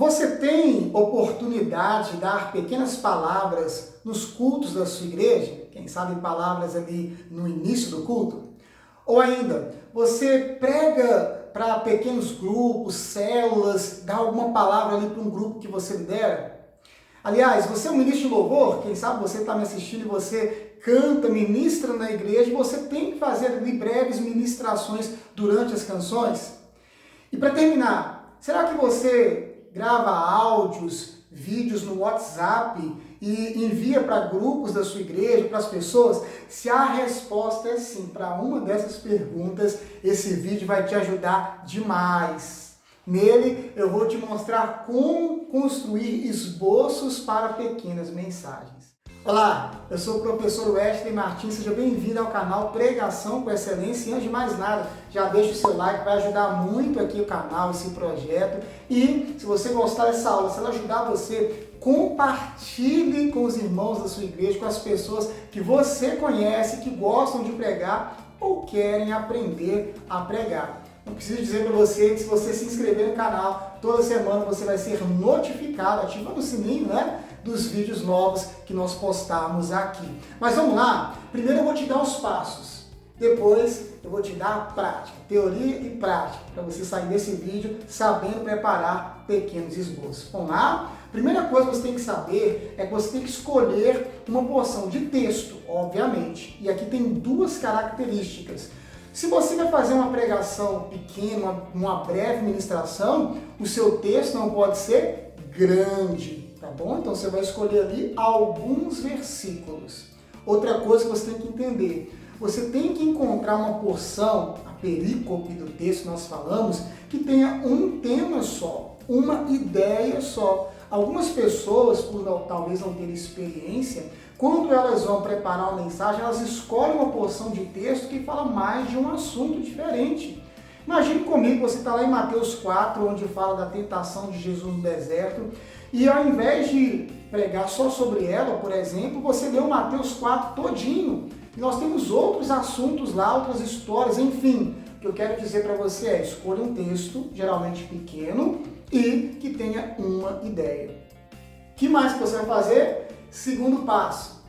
Você tem oportunidade de dar pequenas palavras nos cultos da sua igreja? Quem sabe palavras ali no início do culto? Ou ainda, você prega para pequenos grupos, células, dá alguma palavra ali para um grupo que você lidera? Aliás, você é um ministro de louvor, quem sabe você está me assistindo e você canta, ministra na igreja, e você tem que fazer ali breves ministrações durante as canções? E para terminar, será que você grava áudios, vídeos no WhatsApp e envia para grupos da sua igreja, para as pessoas? Se a resposta é sim, para uma dessas perguntas, esse vídeo vai te ajudar demais. Nele eu vou te mostrar como construir esboços para pequenas mensagens. Olá, eu sou o professor Wesley Martins, seja bem-vindo ao canal Pregação com Excelência. E antes de mais nada, já deixa o seu like, vai ajudar muito aqui o canal, esse projeto. E se você gostar dessa aula, se ela ajudar você, compartilhe com os irmãos da sua igreja, com as pessoas que você conhece, que gostam de pregar ou querem aprender a pregar. Não preciso dizer para você que se você se inscrever no canal, toda semana você vai ser notificado, ativando o sininho, né, dos vídeos novos que nós postarmos aqui. Mas vamos lá? Primeiro eu vou te dar os passos, depois eu vou te dar a prática, teoria e prática, para você sair desse vídeo sabendo preparar pequenos esboços. Vamos lá? Primeira coisa que você tem que saber é que você tem que escolher uma porção de texto, obviamente. E aqui tem duas características. Se você vai fazer uma pregação pequena, uma breve ministração, o seu texto não pode ser grande, tá bom? Então você vai escolher ali alguns versículos. Outra coisa que você tem que entender, você tem que encontrar uma porção, a perícope do texto que nós falamos, que tenha um tema só, uma ideia só. Algumas pessoas, por talvez não terem experiência, quando elas vão preparar uma mensagem, elas escolhem uma porção de texto que fala mais de um assunto diferente. Imagine comigo, você está lá em Mateus 4, onde fala da tentação de Jesus no deserto, e ao invés de pregar só sobre ela, por exemplo, você leu Mateus 4 todinho. E nós temos outros assuntos lá, outras histórias, enfim. O que eu quero dizer para você é, escolha um texto, geralmente pequeno, e que tenha uma ideia. O que mais que você vai fazer? Segundo passo,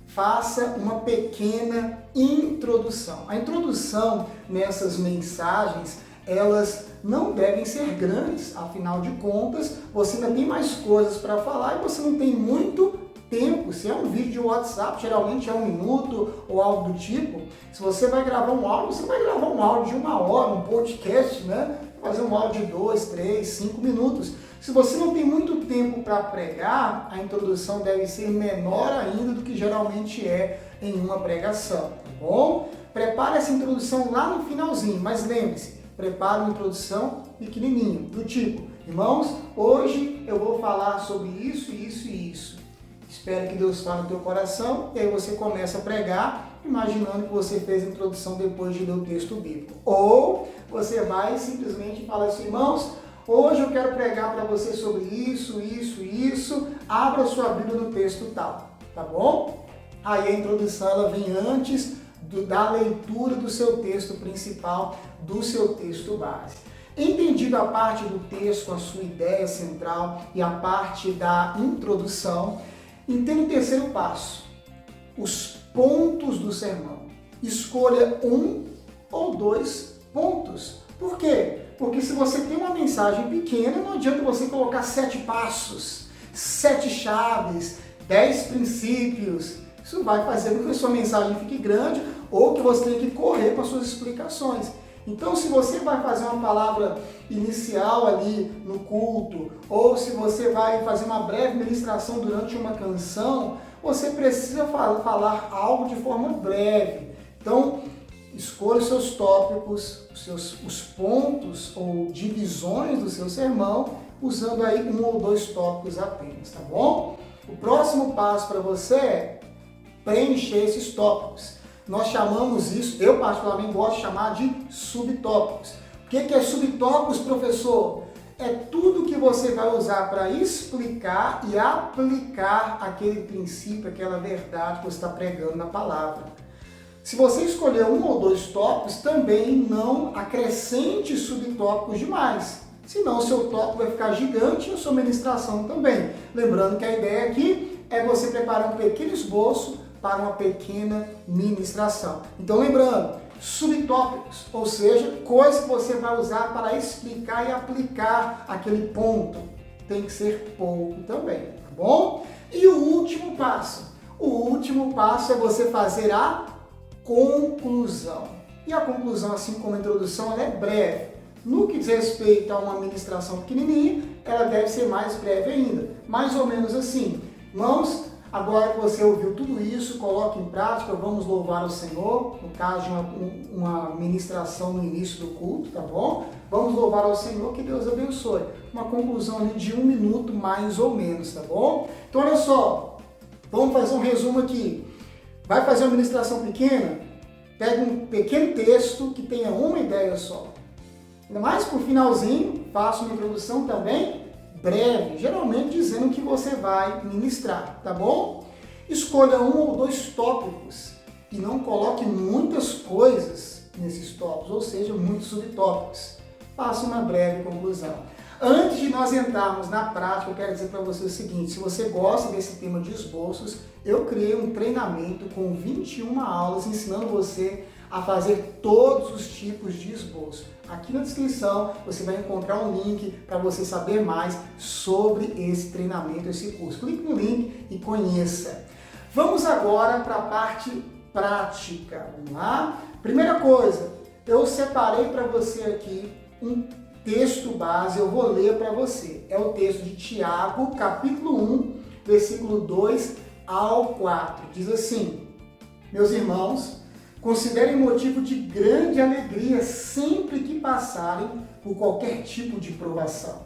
faça uma pequena introdução. A introdução nessas mensagens, elas não devem ser grandes, afinal de contas, você ainda tem mais coisas para falar e você não tem muito tempo. Se é um vídeo de WhatsApp, geralmente é 1 minuto ou algo do tipo. Se você vai gravar um áudio, você vai gravar um áudio de 1 hora, um podcast, né? Fazer um áudio de 2, 3, 5 minutos. Se você não tem muito tempo para pregar, a introdução deve ser menor ainda do que geralmente é em uma pregação, tá bom? Prepare essa introdução lá no finalzinho, mas lembre-se, prepare uma introdução pequenininha, do tipo, irmãos, hoje eu vou falar sobre isso, isso e isso. Espero que Deus fale no teu coração, e aí você começa a pregar, imaginando que você fez a introdução depois de ler o texto bíblico. Ou você vai simplesmente falar assim, irmãos, hoje eu quero pregar para você sobre isso, isso e isso, abra sua Bíblia no texto tal, tá bom? Aí a introdução ela vem antes da leitura do seu texto principal, do seu texto base. Entendido a parte do texto, a sua ideia central e a parte da introdução, entenda o terceiro passo, os pontos do sermão. Escolha 1 ou 2 pontos. Por quê? Porque se você tem uma mensagem pequena, não adianta você colocar 7 passos, 7 chaves, 10 princípios. Isso vai fazer com que a sua mensagem fique grande ou que você tenha que correr com as suas explicações. Então, se você vai fazer uma palavra inicial ali no culto, ou se você vai fazer uma breve ministração durante uma canção, você precisa falar algo de forma breve. Então, escolha os seus tópicos, os pontos ou divisões do seu sermão, usando aí 1 ou 2 tópicos apenas, tá bom? O próximo passo para você é preencher esses tópicos. Nós chamamos isso, eu particularmente gosto de chamar de subtópicos. O que é subtópicos, professor? É tudo que você vai usar para explicar e aplicar aquele princípio, aquela verdade que você está pregando na palavra. Se você escolher 1 ou 2 tópicos, também não acrescente subtópicos demais. senão o seu tópico vai ficar gigante e a sua ministração também. Lembrando que a ideia aqui é você preparar um pequeno esboço para uma pequena ministração. Então lembrando, subtópicos, ou seja, coisas que você vai usar para explicar e aplicar aquele ponto. Tem que ser pouco também, tá bom? E o último passo. O último passo é você fazer a conclusão. E a conclusão, assim como a introdução, ela é breve. No que diz respeito a uma ministração pequenininha, ela deve ser mais breve ainda. Mais ou menos assim. Irmãos, agora que você ouviu tudo isso, coloque em prática, vamos louvar o Senhor, no caso de uma ministração no início do culto, tá bom? Vamos louvar ao Senhor, que Deus abençoe. Uma conclusão ali de 1 minuto mais ou menos, tá bom? Então olha só, vamos fazer um resumo aqui. Vai fazer uma ministração pequena? Pega um pequeno texto que tenha uma ideia só. Ainda mais por finalzinho, faça uma introdução também breve, geralmente dizendo o que você vai ministrar, tá bom? Escolha 1 ou 2 tópicos e não coloque muitas coisas nesses tópicos, ou seja, muitos subtópicos. Faça uma breve conclusão. Antes de nós entrarmos na prática, eu quero dizer para você o seguinte: se você gosta desse tema de esboços, eu criei um treinamento com 21 aulas ensinando você a fazer todos os tipos de esboço. Aqui na descrição você vai encontrar um link para você saber mais sobre esse treinamento, esse curso. Clique no link e conheça. Vamos agora para a parte prática. Vamos lá? Primeira coisa, eu separei para você aqui um texto base, eu vou ler para você. É o texto de Tiago, capítulo 1, versículo 2 ao 4. Diz assim: meus irmãos, considerem motivo de grande alegria sempre que passarem por qualquer tipo de provação,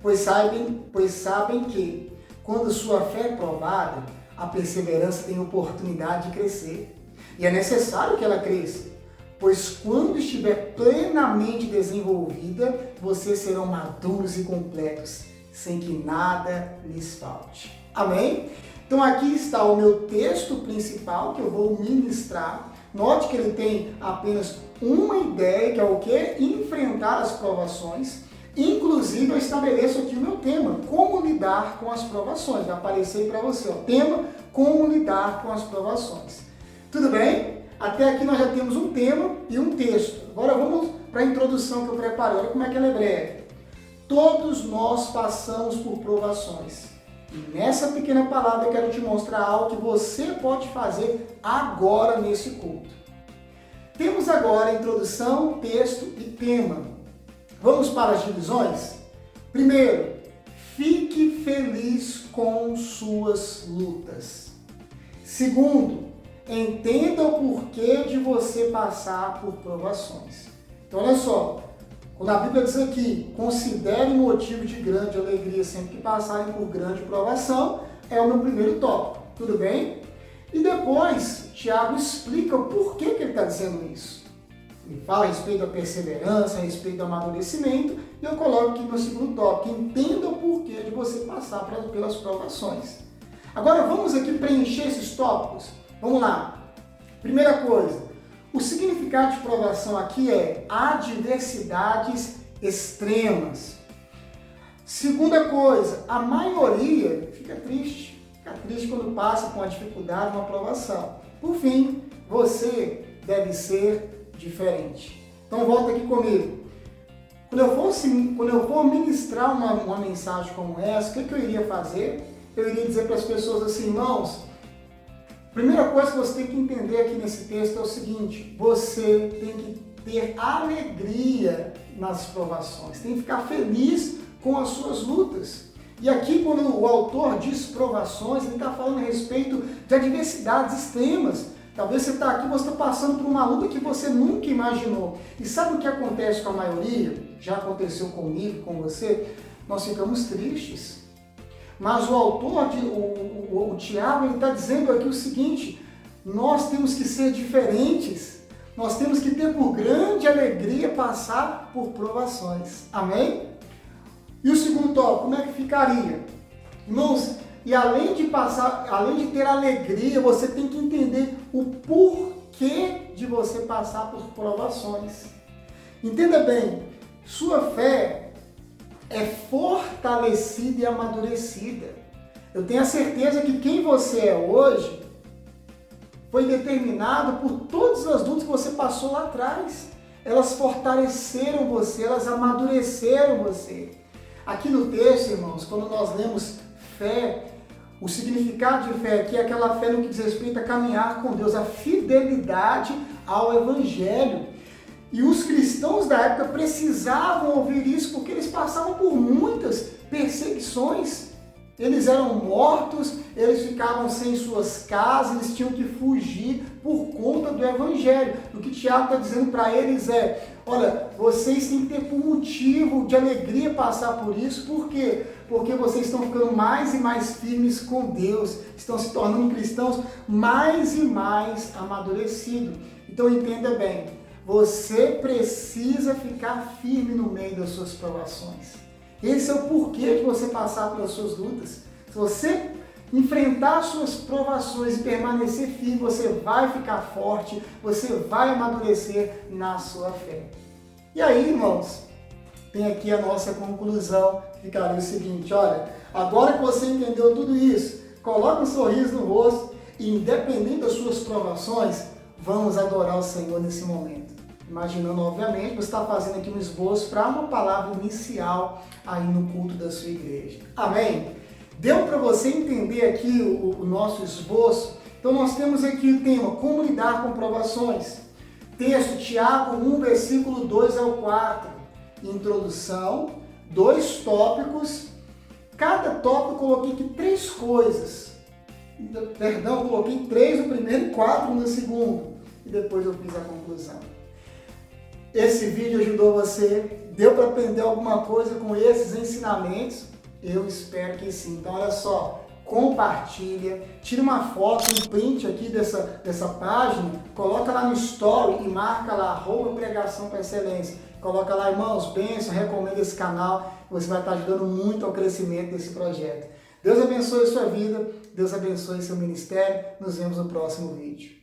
pois sabem que, quando sua fé é provada, a perseverança tem oportunidade de crescer. E é necessário que ela cresça, pois quando estiver plenamente desenvolvida, vocês serão maduros e completos, sem que nada lhes falte. Amém? Então aqui está o meu texto principal que eu vou ministrar. Note que ele tem apenas uma ideia, que é o quê? Enfrentar as provações. Inclusive, eu estabeleço aqui o meu tema, como lidar com as provações. Vai aparecer para você, ó, tema, como lidar com as provações. Tudo bem? Até aqui nós já temos um tema e um texto. Agora vamos para a introdução que eu preparei. Olha como é que ela é breve. Todos nós passamos por provações. E nessa pequena palavra eu quero te mostrar algo que você pode fazer agora nesse culto. Temos agora a introdução, texto e tema. Vamos para as divisões? Primeiro, fique feliz com suas lutas. Segundo, entenda o porquê de você passar por provações. Então olha só, quando a Bíblia diz aqui, considere motivo de grande alegria sempre que passarem por grande provação, é o meu primeiro tópico, tudo bem? E depois, Tiago explica o porquê que ele está dizendo isso. Ele fala a respeito da perseverança, a respeito do amadurecimento, e eu coloco aqui no segundo tópico, entenda o porquê de você passar pelas provações. Agora vamos aqui preencher esses tópicos. Vamos lá. Primeira coisa, o significado de provação aqui é adversidades extremas. Segunda coisa, a maioria fica triste quando passa por uma dificuldade, uma provação. Por fim, você deve ser diferente. Então volta aqui comigo. Quando eu for ministrar uma mensagem como essa, o que eu iria fazer? Eu iria dizer para as pessoas assim: irmãos, primeira coisa que você tem que entender aqui nesse texto é o seguinte: você tem que ter alegria nas provações, tem que ficar feliz com as suas lutas. E aqui, quando o autor diz provações, ele está falando a respeito de adversidades extremas. Talvez você está aqui, você está passando por uma luta que você nunca imaginou. E sabe o que acontece com a maioria? Já aconteceu comigo, com você? Nós ficamos tristes. Mas o autor, o Tiago, ele está dizendo aqui o seguinte: nós temos que ser diferentes, nós temos que ter por grande alegria passar por provações. Amém? E o segundo tópico, como é que ficaria? Irmãos, e além de ter alegria, você tem que entender o porquê de você passar por provações. Entenda bem, sua fé é fortalecida e amadurecida. Eu tenho a certeza que quem você é hoje foi determinado por todas as lutas que você passou lá atrás. Elas fortaleceram você, elas amadureceram você. Aqui no texto, irmãos, quando nós lemos fé, o significado de fé aqui é aquela fé no que diz respeito a caminhar com Deus, a fidelidade ao Evangelho. E os cristãos da época precisavam ouvir isso porque eles passavam por muitas perseguições. Eles eram mortos, eles ficavam sem suas casas, eles tinham que fugir por conta do Evangelho. O que Tiago está dizendo para eles é, olha, vocês têm que ter por motivo de alegria passar por isso. Por quê? Porque vocês estão ficando mais e mais firmes com Deus, estão se tornando cristãos mais e mais amadurecidos. Então entenda bem, você precisa ficar firme no meio das suas provações. Esse é o porquê de você passar pelas suas lutas. Se você enfrentar suas provações e permanecer firme, você vai ficar forte, você vai amadurecer na sua fé. E aí, irmãos, tem aqui a nossa conclusão, ficaria o seguinte, olha, agora que você entendeu tudo isso, coloque um sorriso no rosto e, independente das suas provações, vamos adorar o Senhor nesse momento. Imaginando, obviamente, você está fazendo aqui um esboço para uma palavra inicial aí no culto da sua igreja. Amém? Deu para você entender aqui o nosso esboço? Então nós temos aqui o tema, como lidar com provações. Texto, Tiago 1, versículo 2 ao 4. Introdução, 2 tópicos. Cada tópico eu coloquei aqui 3 coisas. Perdão, eu coloquei 3 no primeiro e 4 no segundo. E depois eu fiz a conclusão. Esse vídeo ajudou você? Deu para aprender alguma coisa com esses ensinamentos? Eu espero que sim. Então olha só, compartilha, tira uma foto, um print aqui dessa página, coloca lá no story e marca lá, @pregação para excelência. Coloca lá, irmãos, bênção, recomenda esse canal, você vai estar ajudando muito ao crescimento desse projeto. Deus abençoe a sua vida, Deus abençoe seu ministério, nos vemos no próximo vídeo.